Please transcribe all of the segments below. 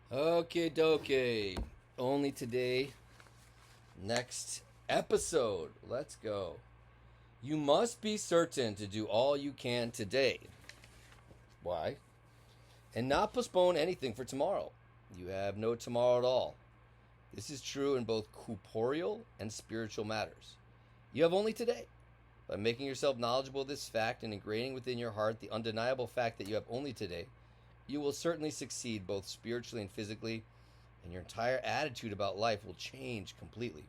Okay, dokie. Only today. Next episode. Let's go. You must be certain to do all you can today. Why? And not postpone anything for tomorrow. You have no tomorrow at all. This is true in both corporeal and spiritual matters. You have only today. By making yourself knowledgeable of this fact and ingraining within your heart the undeniable fact that you have only today, you will certainly succeed both spiritually and physically, and your entire attitude about life will change completely.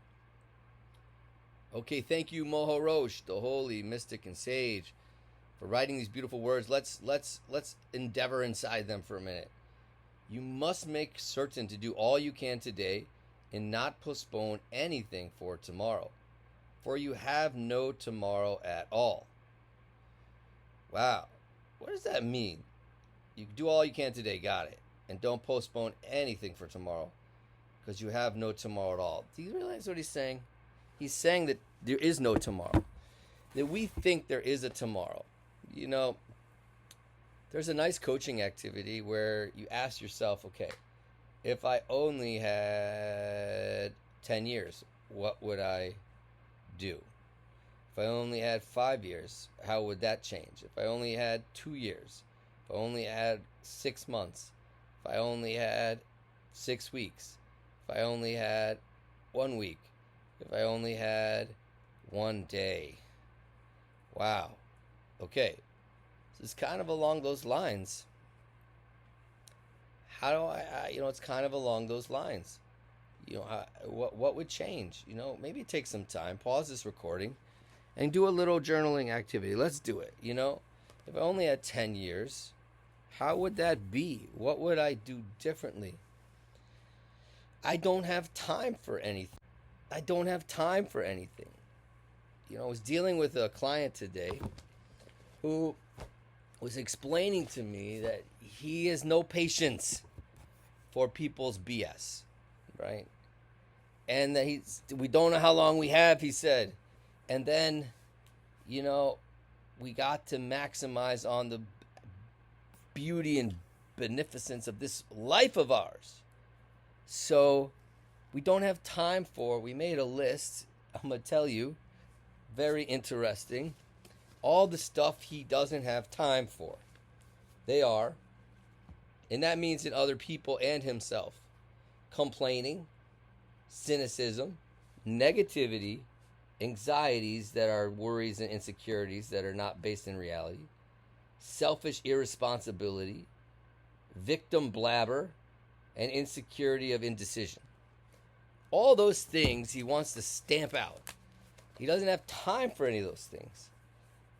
Okay, thank you, Moho Rosh, the holy mystic and sage, for writing these beautiful words. Let's endeavor inside them for a minute. You must make certain to do all you can today and not postpone anything for tomorrow, for you have no tomorrow at all. Wow, what does that mean? You do all you can today, got it, and don't postpone anything for tomorrow, because you have no tomorrow at all. Do you realize what he's saying? He's saying that there is no tomorrow, that we think there is a tomorrow. You know, there's a nice coaching activity where you ask yourself, okay, if I only had 10 years, what would I do? If I only had 5 years, how would that change? If I only had 2 years, if I only had 6 months, if I only had 6 weeks, if I only had 1 week, if I only had 1 day. Wow. Okay. So it's kind of along those lines. How do it's kind of along those lines. What would change? Maybe take some time, pause this recording, and do a little journaling activity. Let's do it. If I only had 10 years, how would that be? What would I do differently? I don't have time for anything. I don't have time for anything. I was dealing with a client today who was explaining to me that he has no patience for people's BS, right? And that we don't know how long we have, he said. And then, we got to maximize on the beauty and beneficence of this life of ours. So we don't have time we made a list, I'm going to tell you, very interesting, all the stuff he doesn't have time for. They are, and that means in other people and himself, complaining, cynicism, negativity, anxieties that are worries and insecurities that are not based in reality, selfish irresponsibility, victim blabber, and insecurity of indecision. All those things he wants to stamp out. He doesn't have time for any of those things.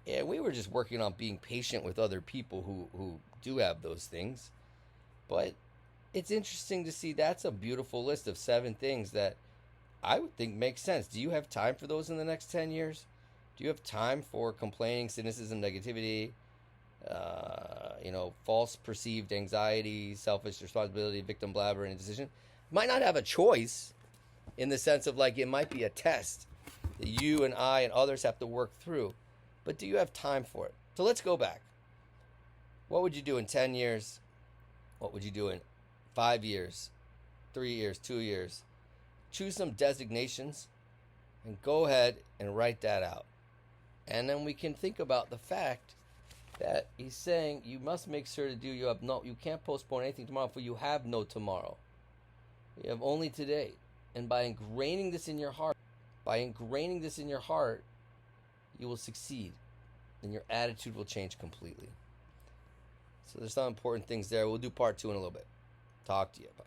Yeah, we were just working on being patient with other people who do have those things. But it's interesting to see that's a beautiful list of 7 things that I would think makes sense. Do you have time for those in the next 10 years? Do you have time for complaining, cynicism, negativity, false perceived anxiety, selfish responsibility, victim blabber, and indecision? Might not have a choice in the sense of it might be a test that you and I and others have to work through. But do you have time for it? So let's go back. What would you do in 10 years? What would you do in 5 years, 3 years, 2 years? Choose some designations and go ahead and write that out. And then we can think about the fact that he's saying you must make sure to you can't postpone anything tomorrow, for you have no tomorrow. You have only today. And by ingraining this in your heart, you will succeed, and your attitude will change completely. So there's some important things there. We'll do part 2 in a little bit. Talk to you. Bye.